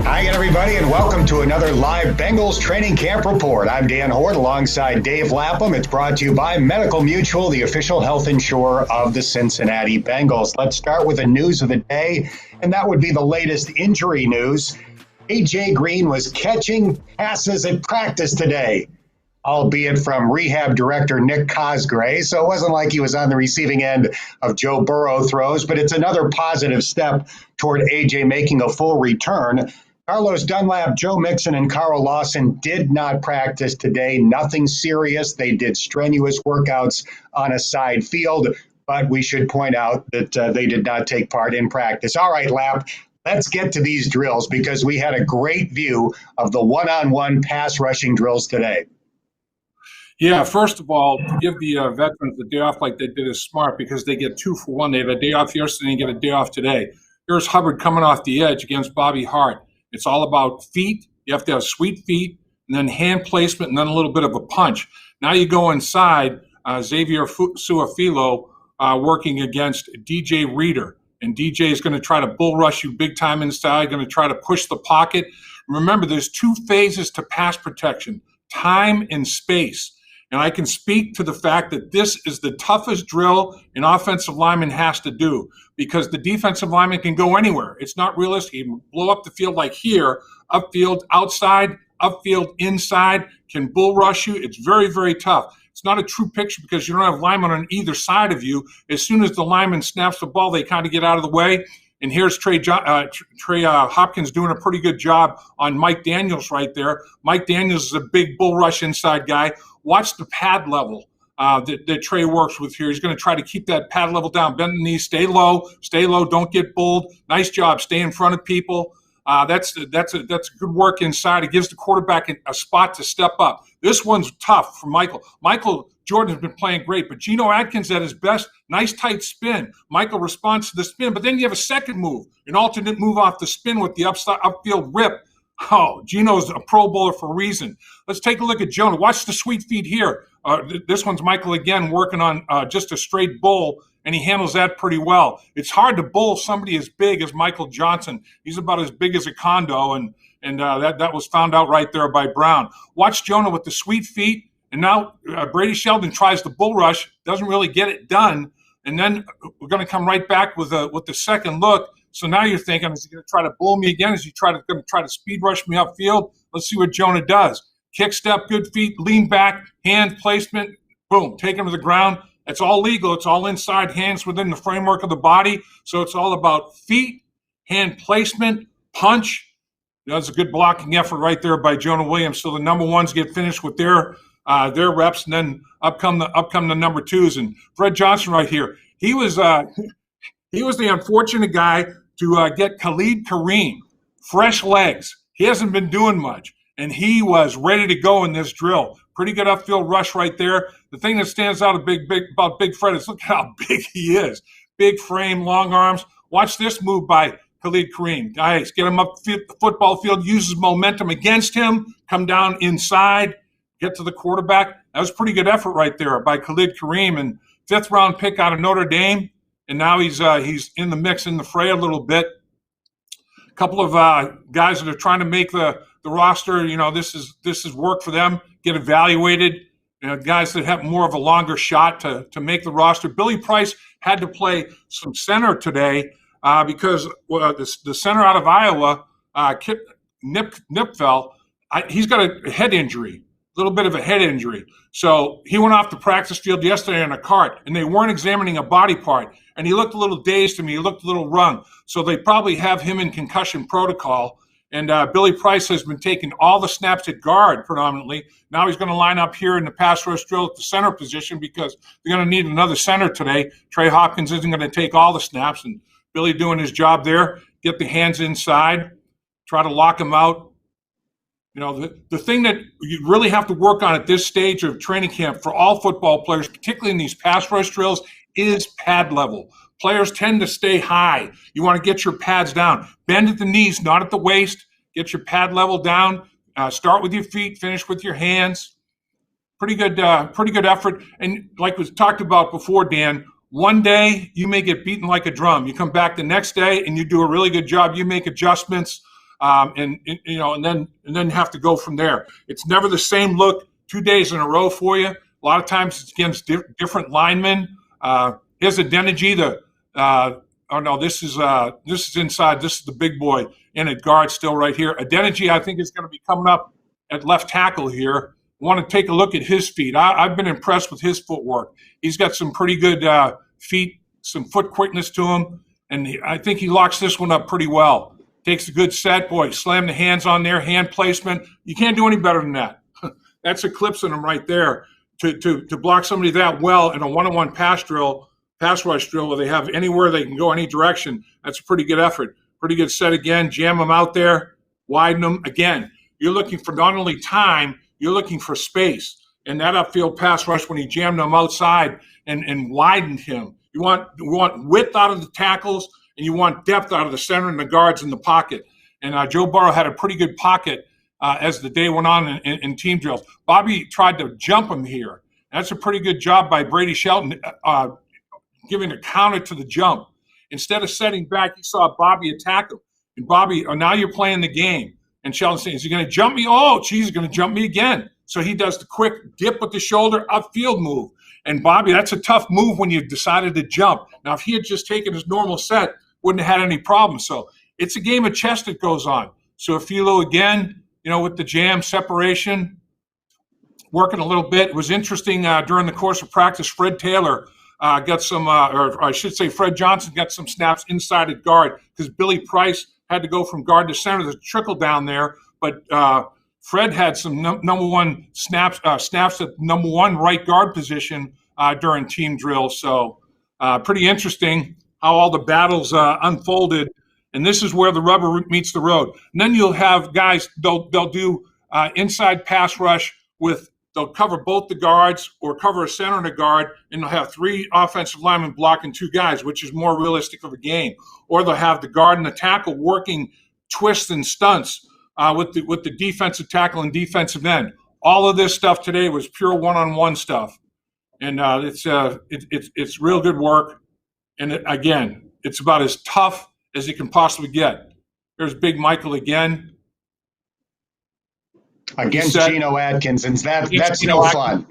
Hi again, everybody, and welcome to another live Bengals Training Camp Report. I'm Dan Hoard alongside Dave Lapham. It's brought to you by Medical Mutual, the official health insurer of the Cincinnati Bengals. Let's start with the news of the day, and that would be the latest injury news. A.J. Green was catching passes at practice today, albeit from rehab director Nick Cosgray, so it wasn't like he was on the receiving end of Joe Burrow throws, but it's another positive step toward A.J. making a full return. Carlos Dunlap, Joe Mixon, and Carl Lawson did not practice today. Nothing serious. They did strenuous workouts on a side field, but we should point out that they did not take part in practice. All right, Lap, let's get to these drills because we had a great view of the one-on-one pass rushing drills today. Yeah, first of all, to give the veterans the day off like they did is smart because they get 2 for 1. They had a day off yesterday and get a day off today. Here's Hubbard coming off the edge against Bobby Hart. It's all about feet. You have to have sweet feet, and then hand placement, and then a little bit of a punch. Now you go inside, Xavier Suafilo working against DJ Reader. And DJ is going to try to bull rush you big time inside, going to try to push the pocket. Remember, there's 2 phases to pass protection, time and space. And I can speak to the fact that this is the toughest drill an offensive lineman has to do because the defensive lineman can go anywhere. It's not realistic. He can blow up the field like here, upfield, outside, upfield, inside, can bull rush you. It's very, very tough. It's not a true picture because you don't have linemen on either side of you. As soon as the lineman snaps the ball, they kind of get out of the way. And here's Trey Hopkins doing a pretty good job on Mike Daniels right there. Mike Daniels is a big bull rush inside guy. Watch the pad level that Trey works with here. He's going to try to keep that pad level down. Bend the knees, stay low, don't get bulled. Nice job, stay in front of people. That's good work inside. It gives the quarterback a spot to step up. This one's tough for Michael. Michael Jordan has been playing great, but Geno Atkins at his best, nice tight spin. Michael responds to the spin, but then you have a second move, an alternate move off the spin with the upfield rip. Oh, Geno's a Pro Bowler for a reason. Let's take a look at Jonah. Watch the sweet feet here. This one's Michael again working on just a straight bull, and he handles that pretty well. It's hard to bull somebody as big as Michael Johnson. He's about as big as a condo, and that was found out right there by Brown. Watch Jonah with the sweet feet, and now Brady Sheldon tries the bull rush, doesn't really get it done, and then we're going to come right back with the second look. So now you're thinking, is he going to try to bull me again? Is he going to try to speed rush me upfield? Let's see what Jonah does. Kick step, good feet, lean back, hand placement, boom, take him to the ground. It's all legal. It's all inside, hands within the framework of the body. So it's all about feet, hand placement, punch. That's a good blocking effort right there by Jonah Williams. So the number ones get finished with their reps, and then up come the number twos. And Fred Johnson right here, he was the unfortunate guy to get Khalid Kareem, fresh legs. He hasn't been doing much, and he was ready to go in this drill. Pretty good upfield rush right there. The thing that stands out about Big Fred is look how big he is. Big frame, long arms. Watch this move by Khalid Kareem. Guys, get him up the football field, uses momentum against him, come down inside, get to the quarterback. That was a pretty good effort right there by Khalid Kareem, and 5th-round pick out of Notre Dame. And now he's in the mix, in the fray a little bit. A couple of guys that are trying to make the roster. You know, this is work for them. Get evaluated. You know, guys that have more of a longer shot to make the roster. Billy Price had to play some center today because the center out of Iowa, Kip Nipfel, he's got a head injury. Little bit of a head injury. So he went off the practice field yesterday in a cart, and they weren't examining a body part. And he looked a little dazed to me. He looked a little wrung. So they probably have him in concussion protocol. And Billy Price has been taking all the snaps at guard predominantly. Now he's going to line up here in the pass rush drill at the center position because they're going to need another center today. Trey Hopkins isn't going to take all the snaps, and Billy doing his job there. Get the hands inside, try to lock him out. You know, the thing that you really have to work on at this stage of training camp for all football players, particularly in these pass rush drills, is pad level. Players tend to stay high. You want to get your pads down. Bend at the knees, not at the waist. Get your pad level down. Start with your feet, finish with your hands. Pretty good effort. And like was talked about before, Dan, one day you may get beaten like a drum. You come back the next day and you do a really good job. You make adjustments. and then have to go from there. It's never the same look 2 days in a row for you. A lot of times it's against different linemen. Here's Adeniji. This is inside. This is the big boy in at guard still right here. Adeniji, I think, is going to be coming up at left tackle here. Want to take a look at his feet. I've been impressed with his footwork. He's got some pretty good feet, some foot quickness to him, and I think he locks this one up pretty well. Takes a good set. Boy, slam the hands on there, hand placement. You can't do any better than that. That's eclipsing him right there to block somebody that well in a one-on-one pass rush drill where they have anywhere they can go any direction. That's a pretty good effort. Pretty good set again. Jam them out there, widen them. Again, you're looking for not only time, you're looking for space. And that upfield pass rush, when he jammed them outside and widened him, you want width out of the tackles, and you want depth out of the center and the guards in the pocket. And Joe Burrow had a pretty good pocket as the day went on in team drills. Bobby tried to jump him here. That's a pretty good job by Brady Shelton giving a counter to the jump. Instead of setting back, he saw Bobby attack him. And Bobby, now you're playing the game. And Shelton saying, is he going to jump me? Oh, geez, he's going to jump me again. So he does the quick dip with the shoulder, upfield move. And Bobby, that's a tough move when you decided to jump. Now, if he had just taken his normal set, wouldn't have had any problems. So it's a game of chess that goes on. So Philo again, with the jam separation, working a little bit. It was interesting during the course of practice, Fred Taylor got some, or I should say Fred Johnson got some snaps inside at guard because Billy Price had to go from guard to center. There's a trickle down there, but Fred had some number one snaps at number one right guard position during team drills. So pretty interesting how all the battles unfolded. And this is where the rubber meets the road. And then you'll have guys, they'll do inside pass rush they'll cover both the guards or cover a center and a guard, and they'll have 3 offensive linemen blocking 2 guys, which is more realistic of a game. Or they'll have the guard and the tackle working twists and stunts with the defensive tackle and defensive end. All of this stuff today was pure one-on-one stuff. And it's real good work. And again, it's about as tough as you can possibly get. There's Big Michael again. Against Geno Atkins, and that's no fun.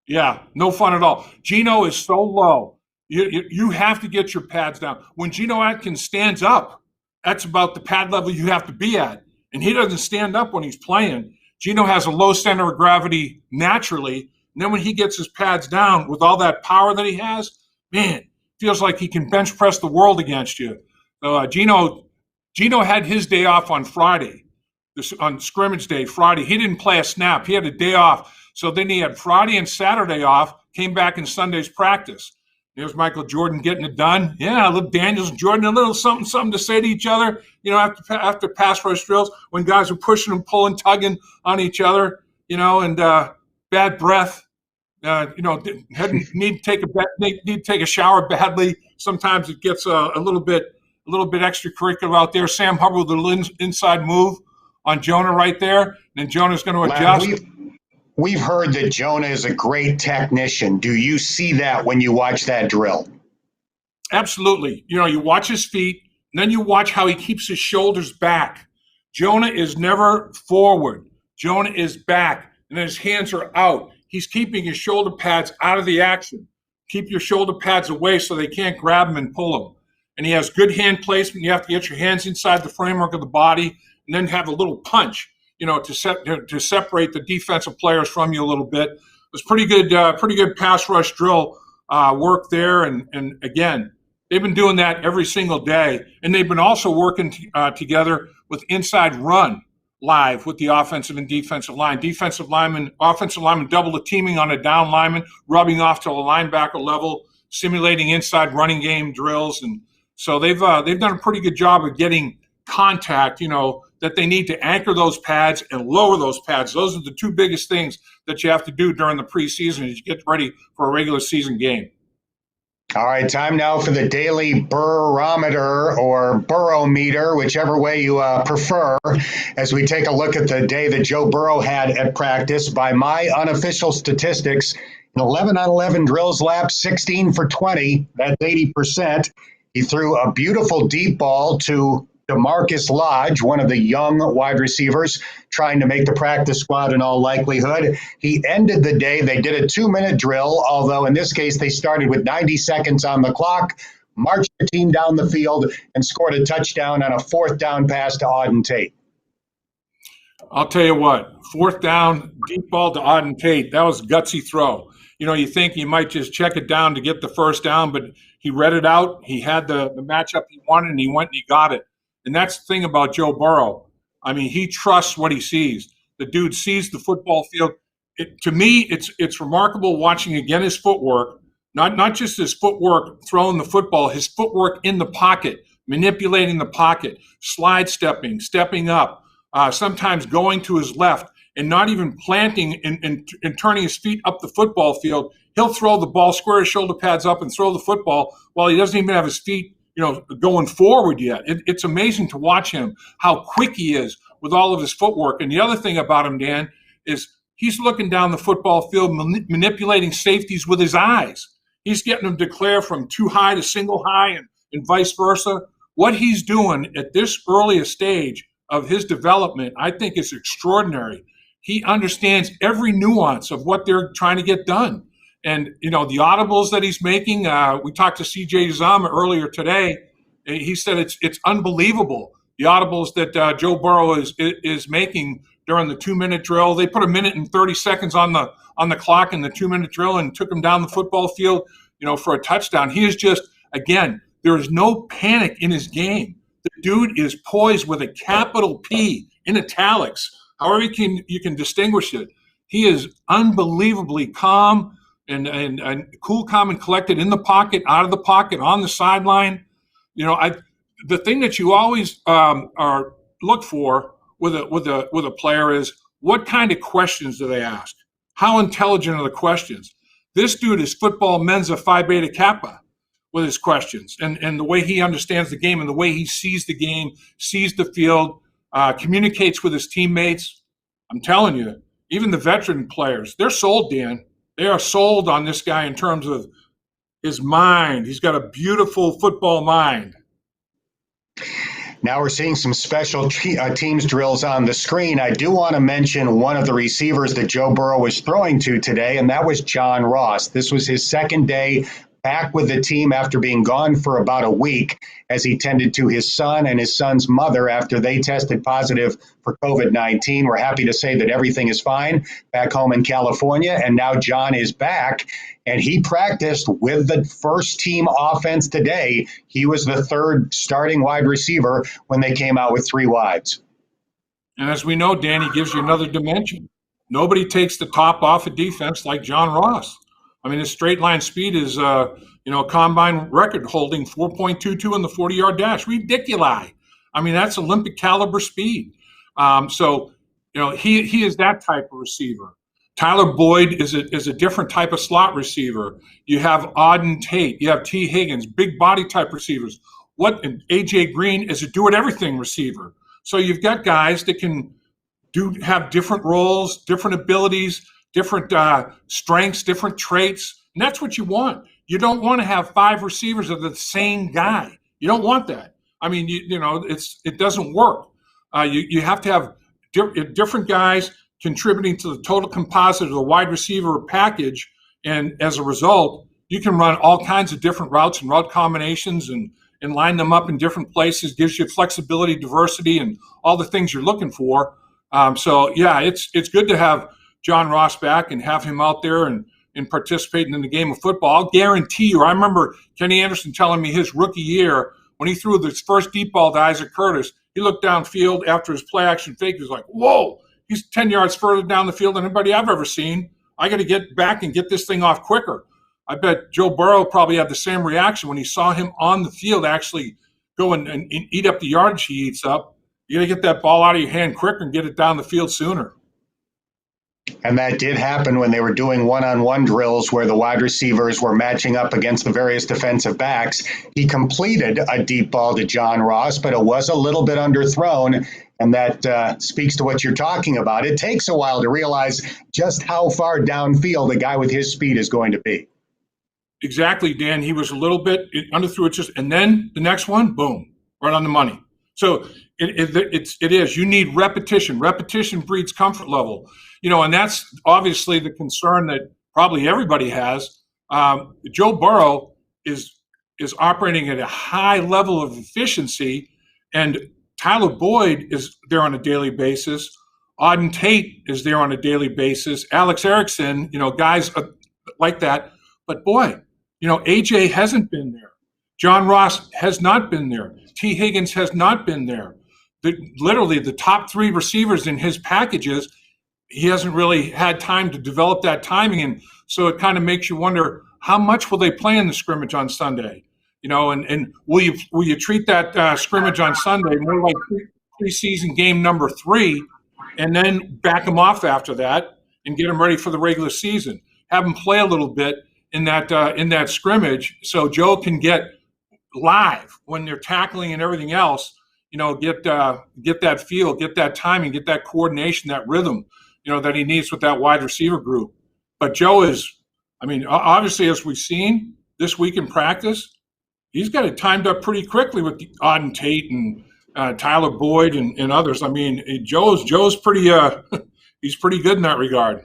Yeah, no fun at all. Geno is so low. You have to get your pads down. When Geno Atkins stands up, that's about the pad level you have to be at. And he doesn't stand up when he's playing. Geno has a low center of gravity naturally. And then when he gets his pads down with all that power that he has, man, feels like he can bench press the world against you. So Geno had his day off on Friday, on scrimmage day, Friday. He didn't play a snap. He had a day off. So then he had Friday and Saturday off, came back in Sunday's practice. There's Michael Jordan getting it done. Yeah, little Daniels and Jordan, a little something to say to each other, after pass rush drills when guys are pushing and pulling, tugging on each other, and bad breath. Need to take a shower badly. Sometimes it gets a little bit extracurricular out there. Sam Hubbard with a little inside move on Jonah right there. And then Jonah's going to adjust. We've heard that Jonah is a great technician. Do you see that when you watch that drill? Absolutely. You watch his feet, and then you watch how he keeps his shoulders back. Jonah is never forward. Jonah is back, and then his hands are out. He's keeping his shoulder pads out of the action. Keep your shoulder pads away so they can't grab them and pull them. And he has good hand placement. You have to get your hands inside the framework of the body and then have a little punch, to separate the defensive players from you a little bit. It was pretty good pass rush drill work there. And again, they've been doing that every single day. And they've been also working together with inside run live with the offensive and defensive line. Offensive lineman double the teaming on a down lineman, rubbing off to a linebacker level, simulating inside running game drills. And so they've done a pretty good job of getting contact, that they need to anchor those pads and lower those pads. Those are the 2 biggest things that you have to do during the preseason as you get ready for a regular season game. All right, time now for the daily Burrometer or Burrow-meter, whichever way you prefer, as we take a look at the day that Joe Burrow had at practice. By my unofficial statistics, in 11 on 11 drills laps, 16 for 20, that's 80%. He threw a beautiful deep ball to DeMarcus Lodge, one of the young wide receivers trying to make the practice squad in all likelihood. He ended the day. They did a 2-minute drill, although in this case they started with 90 seconds on the clock, marched the team down the field, and scored a touchdown on a 4th down pass to Auden Tate. I'll tell you what, 4th down, deep ball to Auden Tate, that was a gutsy throw. You think he might just check it down to get the 1st down, but he read it out. He had the matchup he wanted, and he went and he got it. And that's the thing about Joe Burrow. I mean, he trusts what he sees. The dude sees the football field. To me, it's remarkable watching again his footwork, not just his footwork throwing the football, his footwork in the pocket, manipulating the pocket, slide stepping up, sometimes going to his left and not even planting and turning his feet up the football field. He'll throw the ball, square his shoulder pads up and throw the football while he doesn't even have his feet, going forward yet. It's amazing to watch him, how quick he is with all of his footwork. And the other thing about him, Dan, is he's looking down the football field, manipulating safeties with his eyes. He's getting them to declare from too high to single high and vice versa. What he's doing at this earliest stage of his development, I think, is extraordinary. He understands every nuance of what they're trying to get done. And, the audibles that he's making, we talked to CJ Uzomah earlier today. He said it's unbelievable, the audibles that Joe Burrow is making during the 2-minute drill. They put 1 minute and 30 seconds on the clock in the 2-minute drill and took him down the football field, for a touchdown. He is just, again, there is no panic in his game. The dude is poised with a capital P in italics, however you can distinguish it. He is unbelievably calm and cool, calm, and collected in the pocket, out of the pocket, on the sideline. The thing that you always look for with a player is what kind of questions do they ask? How intelligent are the questions? This dude is football Mensa Phi Beta Kappa with his questions and the way he understands the game and the way he sees the game, sees the field, communicates with his teammates. I'm telling you, even the veteran players, they're sold, Dan. They are sold on this guy in terms of his mind. He's got a beautiful football mind. Now we're seeing some special teams drills on the screen. I do want to mention one of the receivers that Joe Burrow was throwing to today, and that was John Ross. This was his 2nd day back with the team after being gone for about a week as he tended to his son and his son's mother after they tested positive for COVID-19. We're happy to say that everything is fine back home in California, and now John is back, and he practiced with the first team offense today. He was the 3rd starting wide receiver when they came out with 3 wides. And as we know, Dan, he gives you another dimension. Nobody takes the top off of defense like John Ross. I mean, his straight line speed is, combine record holding 4.22 in the 40-yard dash. Ridiculous. I mean, that's Olympic caliber speed. He is that type of receiver. Tyler Boyd is a different type of slot receiver. You have Auden Tate. You have T. Higgins, big body type receivers. And A.J. Green is a do-it-everything receiver. So you've got guys that can have different roles, different abilities, different strengths, different traits, and that's what you want. You don't want to have 5 receivers of the same guy. You don't want that. I mean, it doesn't work. You have to have different guys contributing to the total composite of the wide receiver package, and as a result, you can run all kinds of different routes and route combinations and line them up in different places. Gives you flexibility, diversity, and all the things you're looking for. It's good to have John Ross back and have him out there and participating in the game of football. I'll guarantee you, I remember Kenny Anderson telling me his rookie year when he threw his first deep ball to Isaac Curtis, he looked downfield after his play action fake. He was like, whoa, he's 10 yards further down the field than anybody I've ever seen. I got to get back and get this thing off quicker. I bet Joe Burrow probably had the same reaction when he saw him on the field actually go and eat up the yardage he eats up. You got to get that ball out of your hand quicker and get it down the field sooner. And that did happen when they were doing one-on-one drills where the wide receivers were matching up against the various defensive backs. He completed a deep ball to John Ross, but it was a little bit underthrown, and that speaks to what you're talking about. It takes a while to realize just how far downfield a guy with his speed is going to be. Exactly, Dan. He was a little bit underthrew it, and then the next one, boom, right on the money. So it is. You need repetition. Repetition breeds comfort level. And that's obviously the concern that probably everybody has. Joe Burrow is operating at a high level of efficiency, and Tyler Boyd is there on a daily basis. Auden Tate is there on a daily basis. Alex Erickson, guys like that. But boy, AJ hasn't been there. John Ross has not been there. T. Higgins has not been there. Literally the top 3 receivers in his packages, he hasn't really had time to develop that timing. And so it kind of makes you wonder, how much will they play in the scrimmage on Sunday? And will you treat that scrimmage on Sunday more like preseason game number 3, and then back them off after that and get them ready for the regular season? Have them play a little bit in that scrimmage so Joe can get live when they're tackling and everything else. Get that feel, get that timing, get that coordination, that rhythm, that he needs with that wide receiver group. But Joe is, obviously, as we've seen this week in practice, he's got it timed up pretty quickly with Auden Tate and Tyler Boyd and others. Joe's pretty he's pretty good in that regard.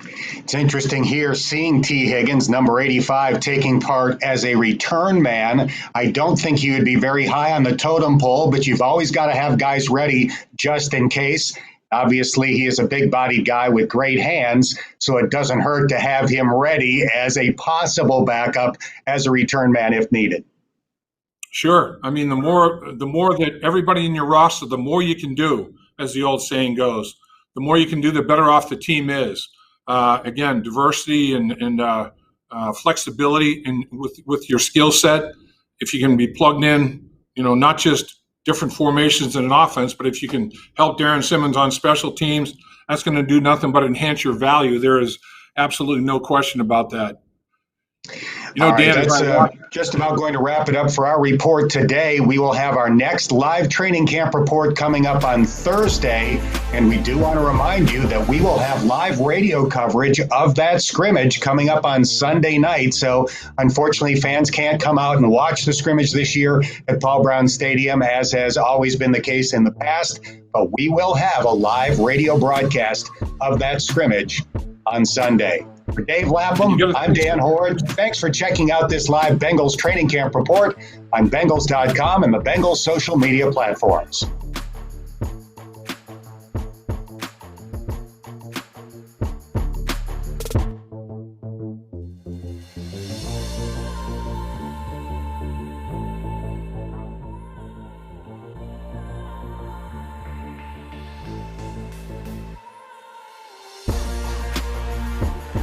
It's interesting here seeing T. Higgins, number 85, taking part as a return man. I don't think he would be very high on the totem pole, but you've always got to have guys ready just in case. Obviously, he is a big-bodied guy with great hands, so it doesn't hurt to have him ready as a possible backup as a return man if needed. Sure. The more that everybody in your roster, the more you can do, as the old saying goes. The more you can do, the better off the team is. Again, diversity and flexibility with your skill set. If you can be plugged in, not just different formations in an offense, but if you can help Darren Simmons on special teams, that's going to do nothing but enhance your value. There is absolutely no question about that. All right, Dan, that's just about going to wrap it up for our report today. We will have our next live training camp report coming up on Thursday, and we do want to remind you that we will have live radio coverage of that scrimmage coming up on Sunday night. So, unfortunately, fans can't come out and watch the scrimmage this year at Paul Brown Stadium, as has always been the case in the past, but we will have a live radio broadcast of that scrimmage on Sunday. For Dave Lapham, I'm Dan Hoard. Thanks for checking out this live Bengals Training Camp Report on Bengals.com and the Bengals social media platforms.